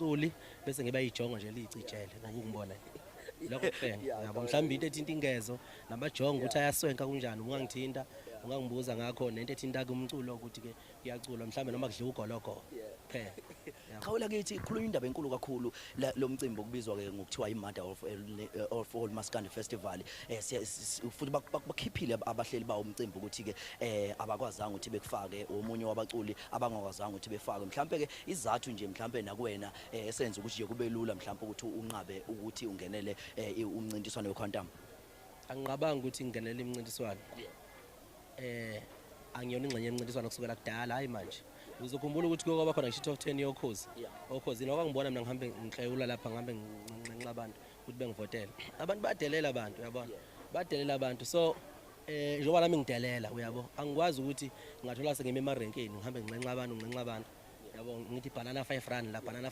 umculi bese ngiba yijongo nje licijele ngokungibona lokho kuphela yabo mhlawumbe into ethinta ingezo namajongo ukuthi ayaswenka kunjani ungangithinta ungangibuza ngakho nento ethinta kumculo ukuthi ke uyacula mhlawumbe noma kudliwa ugoloko phela Khawula kithi khuluma indaba enkulu kakhulu lo mcimbi okubizwa ke ngokuthiwa iMother of All Maskandi Festival futhi bakhiphile abahleli bawo umcimbi ukuthi ke abakwazanga ukuthi bekufake omunye wabaculi abangakwazanga ukuthi befake mhlambe ke izathu nje mhlambe nakuwena esenza ukuthi nje kube lula mhlambe ukuthi unqabe ukuthi ungenele umncintiswano wequantum. Angiqabanga ukuthi ngingenele imncintiswano angiyona ingxenye yemncintiswano kusukela kudala hayi manje uzokhumbula ukuthi kwaba khona ngisho top 10 yokhozi okhozi nokwangibona mina ngihambe ngihleyula lapha ngihambe nginxenxa abantu ukuthi bengivotele abantu badelela abantu uyabona badelela abantu so njengoba nami ngidelela uyabo angikwazi ukuthi ngathola sengime emarenkeni ngihambe nginxenxa abantu yabo ngithi banana 5 rand la banana